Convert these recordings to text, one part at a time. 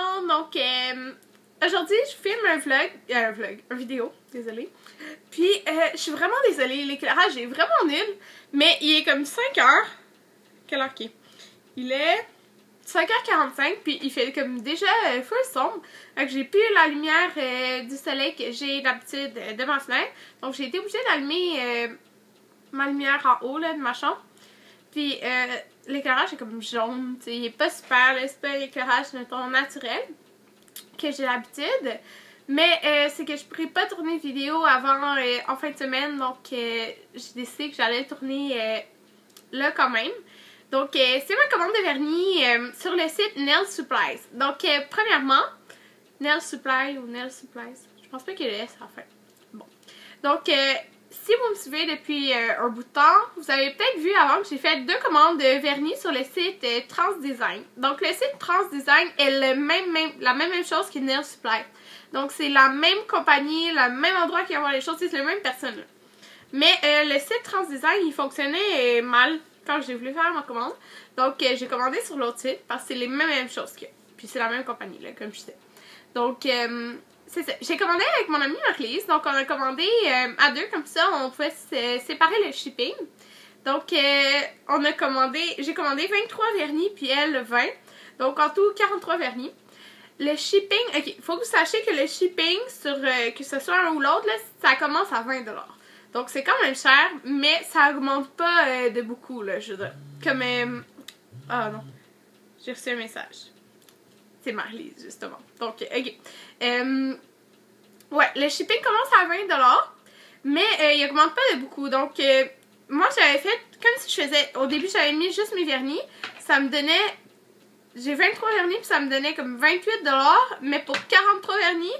monde, donc aujourd'hui je filme un vidéo, désolée. Puis je suis vraiment désolée, l'éclairage est vraiment nul, mais il est comme 5 heures. Quelle heure qu'il est? Il est 5h45, puis il fait comme déjà full sombre. Donc j'ai plus la lumière du soleil que j'ai d'habitude de ma fenêtre. Donc j'ai été obligée d'allumer ma lumière en haut là, de ma chambre. Puis l'éclairage est comme jaune, t'sais, il est pas super, c'est pas l'éclairage de ton naturel que j'ai l'habitude. Mais c'est que je pourrais pas tourner de vidéo avant en fin de semaine, donc j'ai décidé que j'allais tourner là quand même. Donc c'est ma commande de vernis sur le site Nail Supplies. Donc premièrement, Nail Supply ou Nail Supplies, je pense pas qu'il y ait le S à la fin. Bon. Donc si vous me suivez depuis un bout de temps, vous avez peut-être vu avant que j'ai fait 2 commandes de vernis sur le site Transdesign. Donc le site Transdesign est la même chose que Nail Supply. Donc c'est la même compagnie, le même endroit qui envoie les choses, c'est la même personne. Mais le site Transdesign, il fonctionnait mal quand j'ai voulu faire ma commande. Donc j'ai commandé sur l'autre site parce que c'est les mêmes choses que. Puis c'est la même compagnie, là, comme je sais. Donc c'est ça. J'ai commandé avec mon amie Marlise. Donc on a commandé à 2, comme ça on pouvait séparer le shipping. Donc j'ai commandé 23 vernis puis elle 20. Donc en tout 43 vernis. Le shipping, ok, il faut que vous sachiez que le shipping sur que ce soit un ou l'autre, ça commence à 20$. Donc c'est quand même cher, mais ça augmente pas de beaucoup, là, je veux dire. Comme, ah non, j'ai reçu un message. C'est Marlise, justement. Donc, ok. Ouais, le shipping commence à 20$, mais il augmente pas de beaucoup. Donc, moi j'avais fait comme si je faisais, au début j'avais mis juste mes vernis, ça me donnait, j'ai 23 vernis puis ça me donnait comme 28$, mais pour 43 vernis,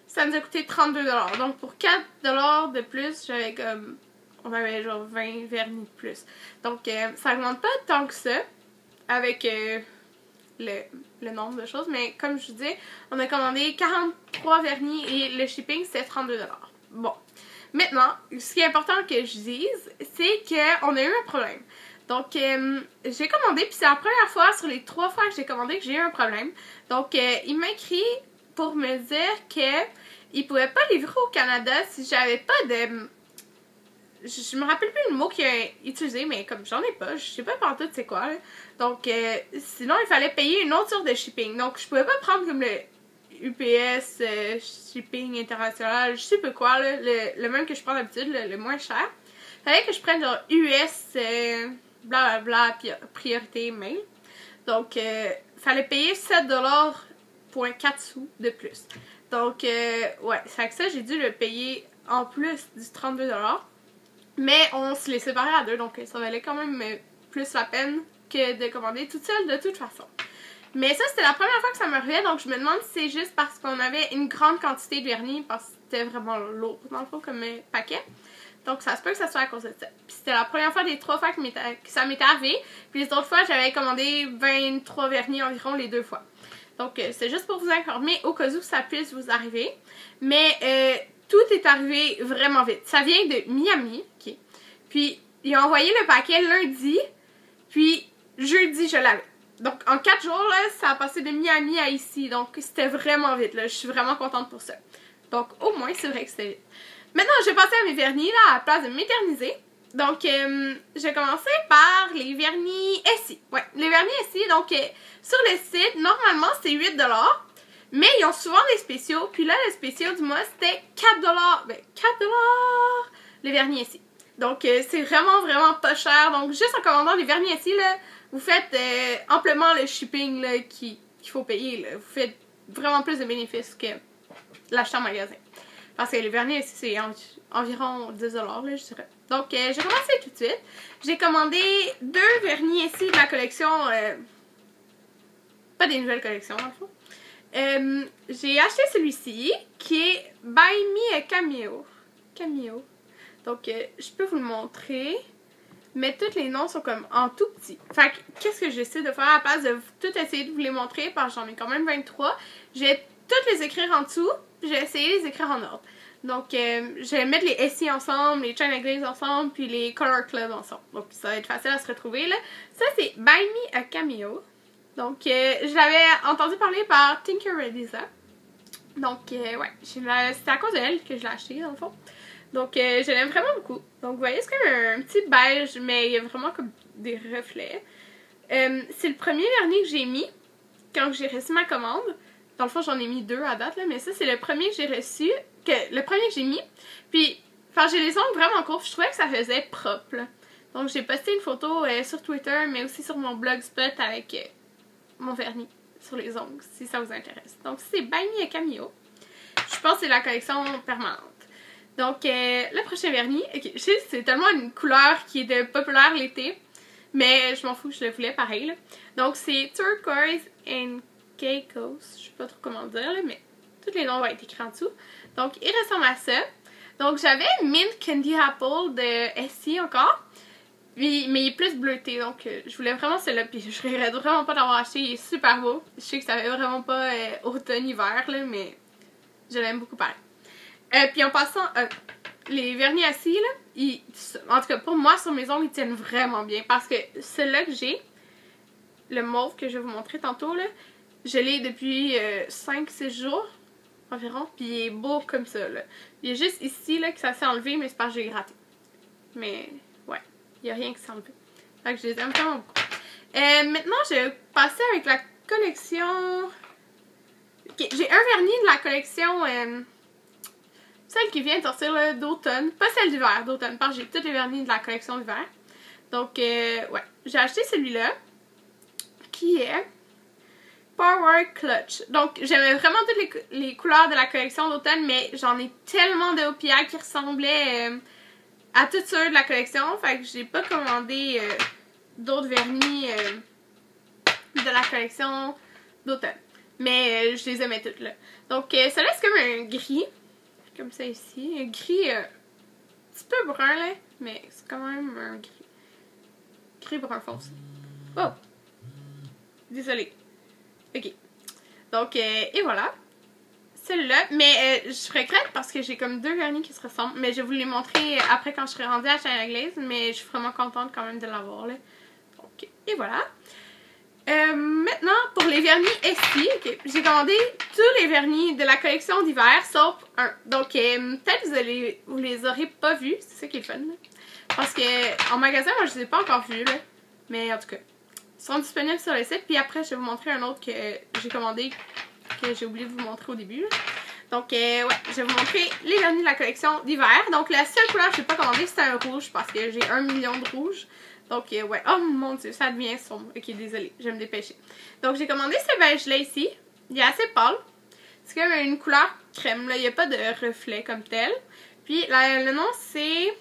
ça nous a coûté 32$. Donc pour 4$ de plus, j'avais comme, on avait genre 20 vernis de plus. Donc ça augmente pas tant que ça avec le nombre de choses, mais comme je vous dis, on a commandé 43 vernis et le shipping c'est 32$. Bon, maintenant, ce qui est important que je dise, c'est qu'on a eu un problème. Donc, j'ai commandé, puis c'est la première fois sur les 3 fois que j'ai commandé que j'ai eu un problème. Donc, il m'a écrit pour me dire que il pouvait pas livrer au Canada si j'avais pas de... Je me rappelle plus le mot qu'il a utilisé, mais comme j'en ai pas, je sais pas pantoute c'est quoi. Là. Donc, sinon, il fallait payer une autre sorte de shipping. Donc, je pouvais pas prendre comme le UPS shipping international, je sais pas quoi, là, le même que je prends d'habitude, le moins cher. Il fallait que je prenne genre US blablabla priorité mail. Donc, fallait payer 7,4$ de plus. Donc, ouais, c'est avec ça, j'ai dû le payer en plus du 32$. Mais on se les séparait à 2, donc ça valait quand même plus la peine que de commander toute seule de toute façon. Mais ça, c'était la première fois que ça me revenait, donc je me demande si c'est juste parce qu'on avait une grande quantité de vernis, parce que c'était vraiment lourd, dans le fond, comme paquet. Donc ça se peut que ça soit à cause de ça. Puis c'était la première fois des 3 fois que ça m'était arrivé. Puis les autres fois, j'avais commandé 23 vernis environ les 2 fois. Donc c'est juste pour vous informer au cas où ça puisse vous arriver. Mais tout est arrivé vraiment vite. Ça vient de Miami, ok. Puis ils ont envoyé le paquet lundi, puis jeudi je l'avais. Donc en 4 jours, là, ça a passé de Miami à ici. Donc c'était vraiment vite, là. Je suis vraiment contente pour ça. Donc au moins, c'est vrai que c'était vite. Maintenant, je vais passer à mes vernis, là, à la place de m'éterniser. Donc, je vais commencer par les vernis SI. Ouais, les vernis SI, donc, sur le site, normalement, c'est 8$. Mais ils ont souvent des spéciaux. Puis là, le spécial du mois, c'était 4$. Ben, 4$ les vernis SI. Donc, c'est vraiment, vraiment pas cher. Donc, juste en commandant les vernis SI, là, vous faites amplement le shipping là, qu'il faut payer. Là. Vous faites vraiment plus de bénéfices que l'achat en magasin. Parce que les vernis ici, c'est environ 10$, là, je dirais. Donc, j'ai commencé tout de suite. J'ai commandé 2 vernis ici de la collection... pas des nouvelles collections, dans le fond. J'ai acheté celui-ci, qui est Buy Me a Cameo. Cameo. Donc, je peux vous le montrer. Mais tous les noms sont comme en tout petit. Fait que, qu'est-ce que j'essaie de faire à la place de tout essayer de vous les montrer, parce que j'en ai quand même 23. Je vais toutes les écrire en dessous. J'ai essayé de les écrire en ordre. Donc, je vais mettre les SI ensemble, les China Glaze ensemble, puis les Color Club ensemble. Donc, ça va être facile à se retrouver, là. Ça, c'est Buy Me a Cameo. Donc, je l'avais entendu parler par Tinker Lisa. Donc, ouais, c'est à cause d'elle que je l'ai acheté, dans le fond. Donc, je l'aime vraiment beaucoup. Donc, vous voyez, c'est comme un petit beige, mais il y a vraiment comme des reflets. C'est le premier vernis que j'ai mis quand j'ai reçu ma commande. Dans le fond, j'en ai mis 2 à date, là, mais ça, c'est le premier que j'ai reçu, le premier que j'ai mis. Puis, enfin, j'ai les ongles vraiment courts, je trouvais que ça faisait propre, là. Donc, j'ai posté une photo sur Twitter, mais aussi sur mon blogspot avec mon vernis sur les ongles, si ça vous intéresse. Donc, c'est By Me Cameo. Je pense que c'est la collection permanente. Donc, le prochain vernis, okay, je sais c'est tellement une couleur qui est populaire l'été, mais je m'en fous, je le voulais pareil, là. Donc, c'est Turquoise and Caicos, je sais pas trop comment dire, là, mais tous les noms vont être écrits en dessous. Donc, il ressemble à ça. Donc, j'avais Mint Candy Apple de Essie encore, mais il est plus bleuté, donc je voulais vraiment celui-là, puis je regrette vraiment pas d'avoir acheté, il est super beau. Je sais que ça fait vraiment pas automne-hiver, là, mais je l'aime beaucoup pareil. Puis en passant, les vernis assis, là, en tout cas pour moi, sur mes ongles, ils tiennent vraiment bien, parce que celui-là que j'ai, le mauve que je vais vous montrer tantôt, là, je l'ai depuis 5-6 jours environ, puis il est beau comme ça, là. Il y a juste ici, là, que ça s'est enlevé, mais c'est parce que j'ai gratté. Mais, ouais, il n'y a rien qui s'est enlevé. Fait que je les aime vraiment beaucoup. Maintenant, je vais passer avec la collection... Okay, j'ai un vernis de la collection... celle qui vient de sortir d'automne. Pas celle d'hiver, d'automne, parce que j'ai tous les vernis de la collection d'hiver. Donc, ouais, j'ai acheté celui-là, qui est... Power Clutch. Donc, j'aimais vraiment toutes les couleurs de la collection d'automne, mais j'en ai tellement de OPI qui ressemblaient à toutes ceux de la collection. Fait que j'ai pas commandé d'autres vernis de la collection d'automne. Mais je les aimais toutes, là. Donc, celui-là, c'est comme un gris. Comme ça ici. Un gris un petit peu brun, là. Mais c'est quand même un gris. Gris brun foncé. Oh! Désolée. Ok. Donc, et voilà. Celui-là. Mais je regrette parce que j'ai comme 2 vernis qui se ressemblent. Mais je vais vous les montrer après quand je serai rendue à China Glaze. Mais je suis vraiment contente quand même de l'avoir, là. Donc, et voilà. Maintenant, pour les vernis Essie, okay, j'ai commandé tous les vernis de la collection d'hiver, sauf un. Donc, peut-être vous les aurez pas vus. C'est ça qui est le fun, là. Parce que en magasin, moi, je les ai pas encore vus, là. Mais en tout cas. Ils sont disponibles sur le site. Puis après, je vais vous montrer un autre que j'ai commandé, que j'ai oublié de vous montrer au début. Donc, ouais, je vais vous montrer les vernis de la collection d'hiver. Donc, la seule couleur que je n'ai pas commandé, c'est un rouge parce que j'ai 1 million de rouges. Donc, ouais. Oh mon dieu, ça devient sombre. Ok, désolée, je vais me dépêcher. Donc, j'ai commandé ce beige-là ici. Il est assez pâle. C'est comme une couleur crème, là. Il n'y a pas de reflet comme tel. Puis, le nom, c'est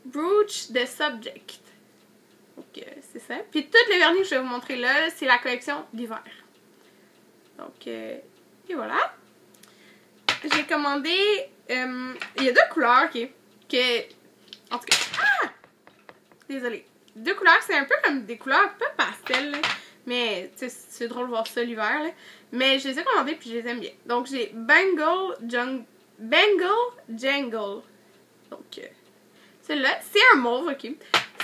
Brooch the Subject. Donc, c'est ça. Puis, toutes les vernis que je vais vous montrer là, c'est la collection d'hiver. Donc, et voilà. J'ai commandé... il y a 2 couleurs, ok. En tout cas... Ah! Désolée. 2 couleurs, c'est un peu comme des couleurs pas pastel, là. Mais, tu sais, c'est drôle de voir ça l'hiver, là. Mais je les ai commandées puis je les aime bien. Donc, j'ai Bengal Jangle. Donc, celle-là, c'est un mauve, ok.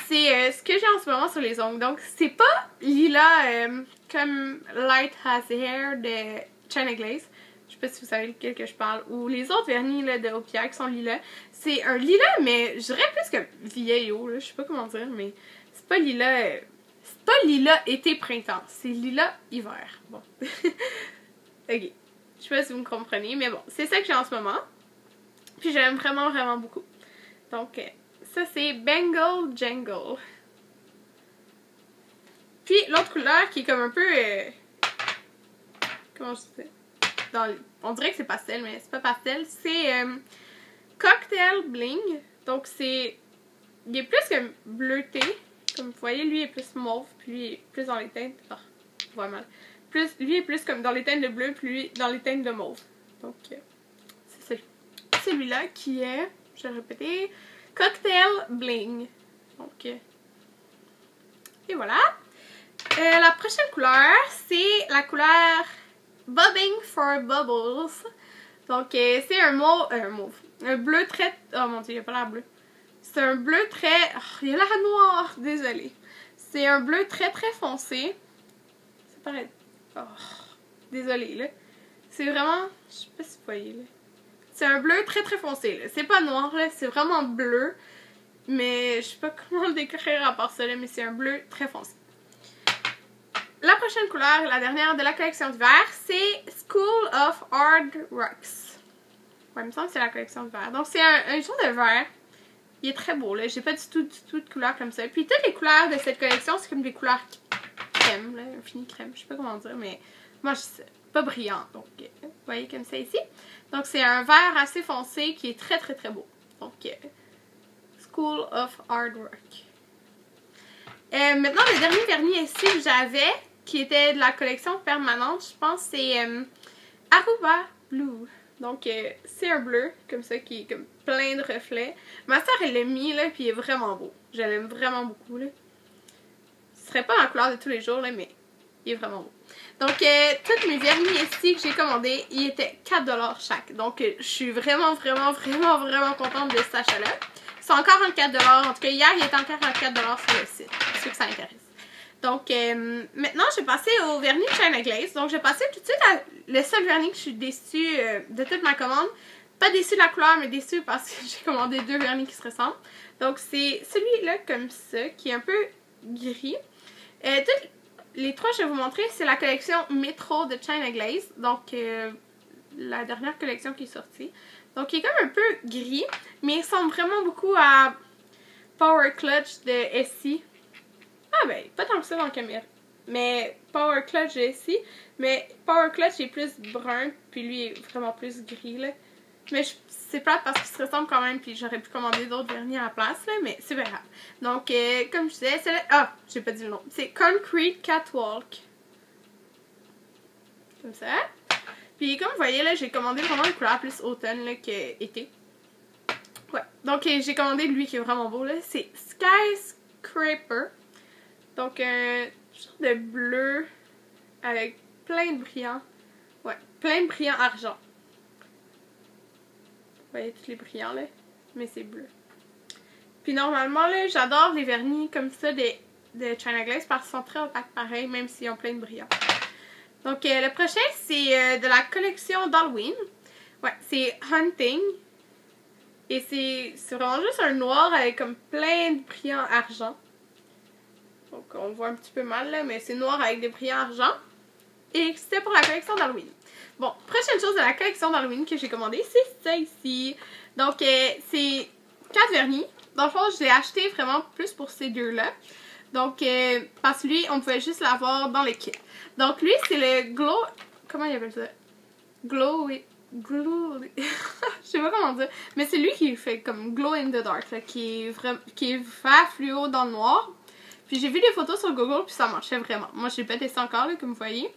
C'est ce que j'ai en ce moment sur les ongles. Donc, c'est pas lilas comme Light Has Hair de China Glaze. Je sais pas si vous savez lequel que je parle. Ou les autres vernis là, de OPI qui sont lilas. C'est un lilas, mais je dirais plus comme vieillot. Là. Je sais pas comment dire, mais c'est pas lilas. C'est pas lilas été-printemps. C'est lilas hiver. Bon. Ok. Je sais pas si vous me comprenez, mais bon. C'est ça que j'ai en ce moment. Puis j'aime vraiment, vraiment beaucoup. Donc, ça, c'est Bengal Jangle. Puis, l'autre couleur qui est comme un peu... comment je dis ça? On dirait que c'est pastel, mais c'est pas pastel. C'est Cocktail Bling. Donc, c'est... Il est plus comme bleuté. Comme vous voyez, lui est plus mauve, puis lui est plus dans les teintes... Oh, je vois mal. Lui est plus comme dans les teintes de bleu, puis lui dans les teintes de mauve. Donc, c'est celui-là qui est... Je vais répéter... Cocktail Bling. Donc, et voilà. La prochaine couleur, c'est la couleur Bobbing for Bubbles. Donc, c'est un mauve. Un bleu très... Oh mon dieu, il n'y a pas l'air bleu. C'est un bleu très... Oh, il a l'air noir, désolé. C'est un bleu très très foncé. paraît... Oh, désolée, là. C'est vraiment... Je sais pas si vous voyez, là. C'est un bleu très très foncé, là. C'est pas noir, là. C'est vraiment bleu. Mais je sais pas comment le décrire à part ça, là. Mais c'est un bleu très foncé. La prochaine couleur, la dernière de la collection d'hiver, c'est School of Hard Rocks. Ouais, il me semble que c'est la collection d'hiver. Donc, c'est un genre de vert. Il est très beau, là. J'ai pas du tout de couleurs comme ça. Puis, toutes les couleurs de cette collection, c'est comme des couleurs crème, là. Un fini crème. Je sais pas comment dire, mais moi, je sais pas brillant. Donc, vous voyez comme ça ici. Donc, c'est un vert assez foncé qui est très, très, très beau. Donc, School of Hard Rock. Maintenant, le dernier vernis ici que j'avais, qui était de la collection permanente, je pense, c'est Aruba Blue. Donc, c'est un bleu, comme ça, qui est comme plein de reflets. Ma soeur, elle l'a mis, là, puis il est vraiment beau. Je l'aime vraiment beaucoup, là. Ce serait pas ma couleur de tous les jours, là, mais il est vraiment beau. Donc, tous mes vernis ici que j'ai commandés, ils étaient 4$ chaque. Donc, je suis vraiment, vraiment, vraiment, vraiment contente de cet achat-là. Ils sont encore en 4$. En tout cas, hier, il était encore en 4$ sur le site, pour ceux que ça intéresse. Donc, maintenant, je vais passer au vernis China Glaze. Donc, je vais passer tout de suite à le seul vernis que je suis déçue de toute ma commande. Pas déçue de la couleur, mais déçue parce que j'ai commandé 2 vernis qui se ressemblent. Donc, c'est celui-là comme ça, qui est un peu gris. Les 3 que je vais vous montrer, c'est la collection Metro de China Glaze. Donc, la dernière collection qui est sortie. Donc, il est comme un peu gris, mais il ressemble vraiment beaucoup à Power Clutch de Essie. Ah ben, pas tant que ça dans la caméra. Mais Power Clutch de Essie. Mais Power Clutch est plus brun, puis lui est vraiment plus gris, là. Mais c'est plate parce qu'il se ressemble quand même, puis j'aurais pu commander d'autres vernis à la place, là, mais c'est pas grave. Donc, comme je disais, c'est ah, j'ai pas dit le nom. C'est Concrete Catwalk. Comme ça. Puis, comme vous voyez, là, j'ai commandé vraiment une couleur plus automne, là, qu'été. Ouais. Donc, j'ai commandé lui qui est vraiment beau, là. C'est Skyscraper. Donc, un genre de bleu avec plein de brillants. Ouais, plein de brillants argent. Vous voyez tous les brillants, là. Mais c'est bleu. Puis normalement, là, j'adore les vernis comme ça de China Glaze parce qu'ils sont très opaques pareil, même s'ils ont plein de brillants. Donc, le prochain, c'est de la collection d'Halloween. Ouais, c'est Hunting. Et c'est vraiment juste un noir avec comme plein de brillants argent. Donc, on le voit un petit peu mal, là, mais c'est noir avec des brillants argent. Et c'était pour la collection d'Halloween. Bon, prochaine chose de la collection d'Halloween que j'ai commandé, c'est ça ici. Donc, c'est 4 vernis. Dans le fond, je l'ai acheté vraiment plus pour ces deux-là. Donc, parce que lui, on pouvait juste l'avoir dans le kit. Donc, lui, c'est le Glow... Comment il appelle ça? Glow... je sais pas comment dire. Mais c'est lui qui fait comme Glow in the Dark, là, qui est vert fluo dans le noir. Puis j'ai vu des photos sur Google, puis ça marchait vraiment. Moi, je l'ai pas testé encore, là, comme vous voyez.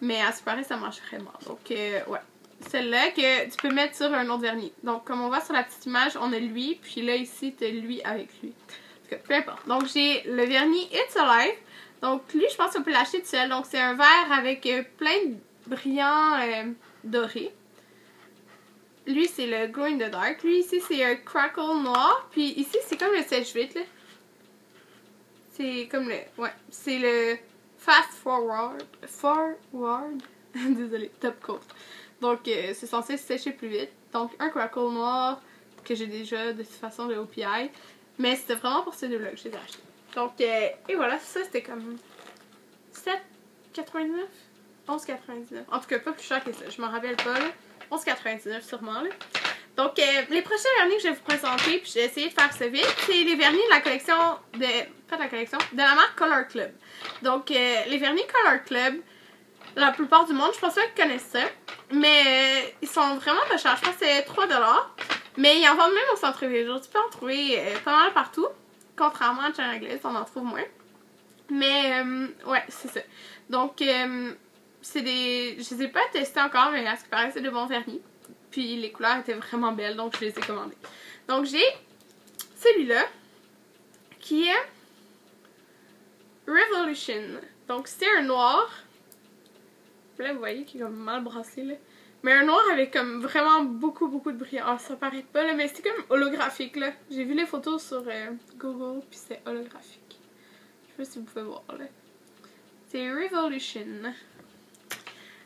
Mais à ce qui paraît, ça marche vraiment. Donc, ouais. Celle-là que tu peux mettre sur un autre vernis. Donc, comme on voit sur la petite image, on a lui. Puis là, ici, tu as lui avec lui. En tout cas, peu importe. Donc, j'ai le vernis It's Alive. Donc, lui, je pense qu'on peut l'acheter tout seul. Donc, c'est un vert avec plein de brillants dorés. Lui, c'est le Glow in the Dark. Lui, ici, c'est un Crackle noir. Puis ici, c'est comme le Sèche Vite, là. C'est comme le... Ouais, c'est le Fast Forward. Désolée, Top Coat. Donc, c'est censé se sécher plus vite. Donc, un Crackle noir que j'ai déjà de toute façon de OPI. Mais c'était vraiment pour ces deux-là que je les ai achetés. Donc, et voilà, ça c'était comme 7,99? 11,99. En tout cas, pas plus cher que ça. Je m'en rappelle pas, là. 11,99 sûrement, là. Donc, les prochains vernis que je vais vous présenter, puis j'ai essayé de faire ça vite, c'est les vernis de la collection de... Pas de la collection, de la marque Color Club. Donc, les vernis Color Club, la plupart du monde, je pense pas qu'ils connaissent ça. Mais ils sont vraiment pas chers. Je pense que c'est 3$. Mais ils en vendent même au centre-ville. Tu peux en trouver pas mal partout. Contrairement à China Glaze, on en trouve moins. Mais, ouais, c'est ça. Donc, c'est des... Je les ai pas testés encore, mais à ce qui paraît, c'est de bons vernis. Puis les couleurs étaient vraiment belles, donc je les ai commandées. Donc j'ai celui-là, qui est Revolution. Donc c'est un noir. Là, vous voyez qu'il est comme mal brassé, là. Mais un noir avec comme vraiment beaucoup de brillant. Ah, ça paraît pas, là, mais c'est comme holographique, là. J'ai vu les photos sur Google, puis c'est holographique. Je sais pas si vous pouvez voir, là. C'est Revolution.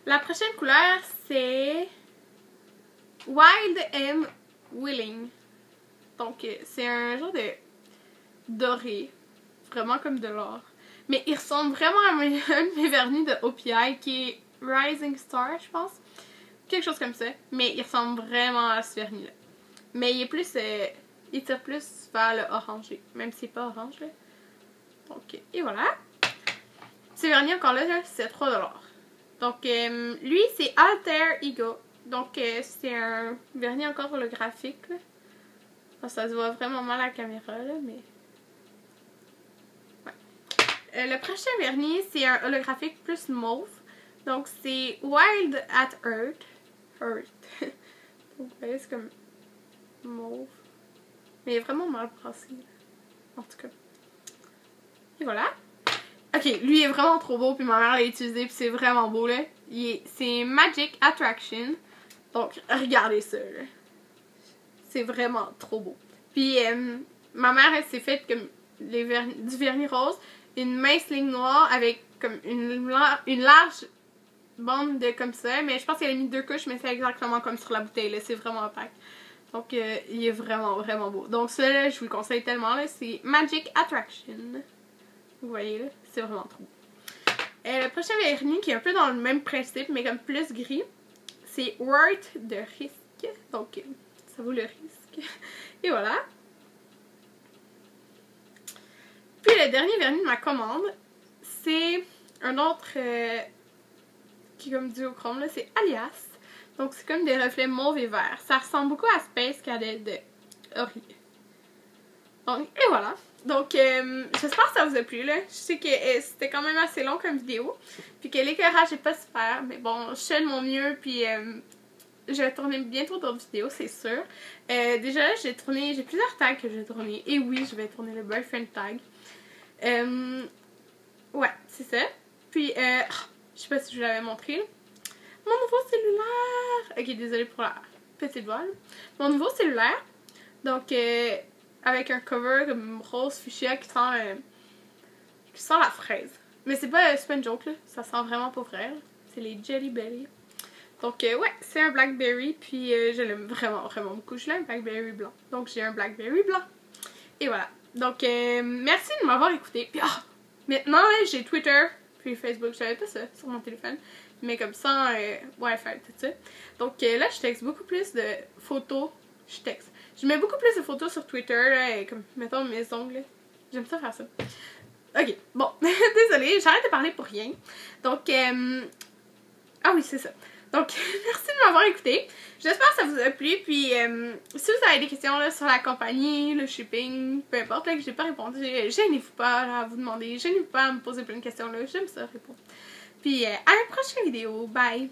La prochaine couleur, c'est Wild and Willing. Donc, c'est un genre de doré. Vraiment comme de l'or. Mais il ressemble vraiment à un de mes vernis de OPI qui est Rising Star, je pense. Quelque chose comme ça. Mais il ressemble vraiment à ce vernis-là. Mais il est plus... il tire plus vers le orangé. Même si c'est pas orange, là. Donc, et voilà. Ce vernis, encore là c'est 3$. Donc, lui, c'est Alter Ego. Donc, c'est un vernis encore holographique, là. Enfin, ça se voit vraiment mal à la caméra, là, mais... Ouais. Le prochain vernis, c'est un holographique plus mauve. Donc, c'est Wild at Earth. Donc, vous voyez, c'est comme mauve. Mais il est vraiment mal brassé. En tout cas. Et voilà. Ok, lui est vraiment trop beau, puis ma mère l'a utilisé, puis c'est vraiment beau, là. C'est Magic Attraction. Donc, regardez ça, là. C'est vraiment trop beau. Puis, ma mère, elle s'est faite comme du vernis rose, une mince ligne noire avec comme une large bande de comme ça. Mais je pense qu'elle a mis 2 couches, mais c'est exactement comme sur la bouteille, là. C'est vraiment opaque. Donc, il est vraiment, vraiment beau. Donc, celui-là, je vous le conseille tellement, là. C'est Magic Attraction. Vous voyez, là. C'est vraiment trop beau. Le prochain vernis, qui est un peu dans le même principe, mais comme plus gris, c'est Worth de Risque. Donc, ça vaut le risque. Et voilà. Puis, le dernier vernis de ma commande, c'est un autre qui est comme duochrome, là. C'est Alias. Donc, c'est comme des reflets mauve et vert. Ça ressemble beaucoup à Space Cadet de Ori. Donc, et voilà. Donc, j'espère que ça vous a plu, là. Je sais que c'était quand même assez long comme vidéo. Puis que l'éclairage n'est pas super. Mais bon, je fais de mon mieux. Puis, je vais tourner bientôt d'autres vidéos, c'est sûr. Déjà, là, j'ai plusieurs tags que je vais tourner. Et oui, je vais tourner le boyfriend tag. Ouais, c'est ça. Puis, je sais pas si je vous l'avais montré, là. Mon nouveau cellulaire! Ok, désolée pour la petite voix, là. Mon nouveau cellulaire. Donc, avec un cover comme rose fuchsia qui sent la fraise. Mais c'est pas une joke, là. Ça sent vraiment pas vrai. C'est les Jelly Belly. Donc, ouais, c'est un Blackberry. Puis, je l'aime vraiment, vraiment beaucoup. Je l'aime, Blackberry blanc. Donc, j'ai un Blackberry blanc. Et voilà. Donc, merci de m'avoir écouté. Puis, maintenant, là, j'ai Twitter. Puis Facebook. J'avais pas ça sur mon téléphone. Mais comme sans Wi-Fi, tout ça. Donc, là, je texte beaucoup plus de photos. Je mets beaucoup plus de photos sur Twitter, là, comme, mettons, mes ongles. J'aime ça faire ça. Ok, bon. Désolée, j'arrête de parler pour rien. Donc, ah oui, c'est ça. Donc, merci de m'avoir écouté. J'espère que ça vous a plu. Puis, si vous avez des questions là, sur la compagnie, le shipping, peu importe, là, que j'ai pas répondu, gênez-vous pas là, à vous demander. Gênez-vous pas à me poser plein de questions. Là. J'aime ça répondre. Puis, à la prochaine vidéo. Bye!